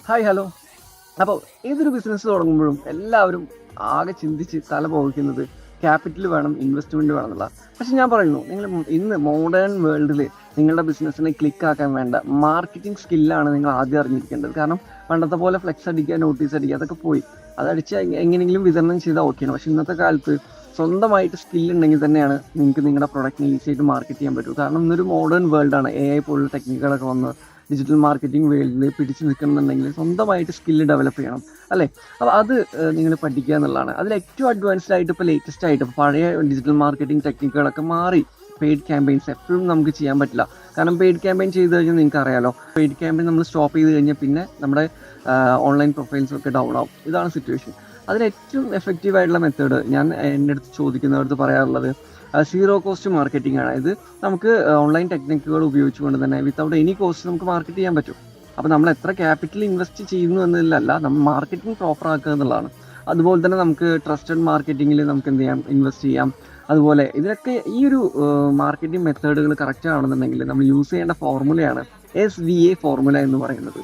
Hi hello. അപ്പോൾ ഏതൊരു business തുടങ്ങുമ്പോഴും എല്ലാവരും ആകെ ചിന്തിച്ച് തല പോകിക്കുന്നത് ക്യാപിറ്റൽ വേണം, ഇൻവെസ്റ്റ്മെൻറ്റ് വേണം എന്നുള്ള. പക്ഷെ ഞാൻ പറയുന്നു, നിങ്ങൾ ഇന്ന് മോഡേൺ വേൾഡിൽ നിങ്ങളുടെ ബിസിനസ്സിനെ ക്ലിക്കാക്കാൻ വേണ്ട മാർക്കറ്റിംഗ് സ്കില്ലാണ് നിങ്ങൾ ആദ്യം അറിഞ്ഞിരിക്കേണ്ടത്. കാരണം പണ്ടത്തെ പോലെ ഫ്ലെക്സ് അടിക്കുക, നോട്ടീസ് അടിക്കുക, അതൊക്കെ പോയി. അതടിച്ച് എങ്ങനെയെങ്കിലും വിതരണം ചെയ്താൽ ഓക്കെയാണ്. പക്ഷെ ഇന്നത്തെ കാലത്ത് സ്വന്തമായിട്ട് സ്കില്ലുണ്ടെങ്കിൽ തന്നെയാണ് നിങ്ങൾക്ക് നിങ്ങളുടെ പ്രൊഡക്റ്റിനെ ഈസി ആയിട്ട് മാർക്കറ്റ് ചെയ്യാൻ പറ്റൂ. കാരണം ഇന്നൊരു മോഡേൺ വേൾഡാണ്. AI പോലുള്ള ടെക്നിക്കുകളൊക്കെ വന്ന് ഡിജിറ്റൽ മാർക്കറ്റിംഗ് വേൾഡിൽ പിടിച്ച് നിൽക്കണമെന്നുണ്ടെങ്കിൽ സ്വന്തമായിട്ട് സ്കില്ല് ഡെവലപ്പ് ചെയ്യണം, അല്ലേ? അപ്പോൾ അത് നിങ്ങൾ പഠിക്കുക എന്നുള്ളതാണ്. അതിൽ ഏറ്റവും അഡ്വാൻസ്ഡ് ആയിട്ട് ഇപ്പോൾ ലേറ്റസ്റ്റ് ആയിട്ട് പഴയ ഡിജിറ്റൽ മാർക്കറ്റിംഗ് ടെക്നിക്കുകളൊക്കെ മാറി. പെയ്ഡ് ക്യാമ്പയിൻസ് എപ്പോഴും നമുക്ക് ചെയ്യാൻ പറ്റില്ല. കാരണം പെയ്ഡ് ക്യാമ്പയിൻ ചെയ്ത് കഴിഞ്ഞാൽ നിങ്ങൾക്ക് അറിയാലോ, പെയ്ഡ് ക്യാമ്പയിൻ നമ്മൾ സ്റ്റോപ്പ് ചെയ്ത് കഴിഞ്ഞാൽ പിന്നെ നമ്മുടെ ഓൺലൈൻ പ്രൊഫൈൽസൊക്കെ ഡൗൺ ആവും. ഇതാണ് സിറ്റുവേഷൻ. അതിൽ ഏറ്റവും എഫക്റ്റീവ് ആയിട്ടുള്ള മെത്തേഡ് ഞാൻ എൻ്റെ അടുത്ത് ചോദിക്കുന്നവർക്ക് പറയാറുള്ളത് സീറോ കോസ്റ്റ് മാർക്കറ്റിംഗ് ആണ്. ഇത് നമുക്ക് ഓൺലൈൻ ടെക്നിക്കുകൾ ഉപയോഗിച്ചുകൊണ്ട് തന്നെ വിത്തൗട്ട് എനി കോസ്റ്റ് നമുക്ക് മാർക്കറ്റ് ചെയ്യാൻ പറ്റും. അപ്പോൾ നമ്മൾ എത്ര ക്യാപിറ്റൽ ഇൻവെസ്റ്റ് ചെയ്യുന്നു എന്നതിലല്ല, നമ്മൾ മാർക്കറ്റിംഗ് പ്രോപ്പർ ആക്കുക എന്നുള്ളതാണ്. അതുപോലെ തന്നെ നമുക്ക് ട്രസ്റ്റഡ് മാർക്കറ്റിങ്ങിൽ നമുക്ക് എന്ത് ചെയ്യാം, ഇൻവെസ്റ്റ് ചെയ്യാം. അതുപോലെ ഇതിലൊക്കെ ഈ ഒരു മാർക്കറ്റിംഗ് മെത്തേഡുകൾ കറക്റ്റ് ആണെന്നുണ്ടെങ്കിൽ നമ്മൾ യൂസ് ചെയ്യേണ്ട ഫോർമുലയാണ് SVA ഫോർമുല എന്ന് പറയുന്നത്.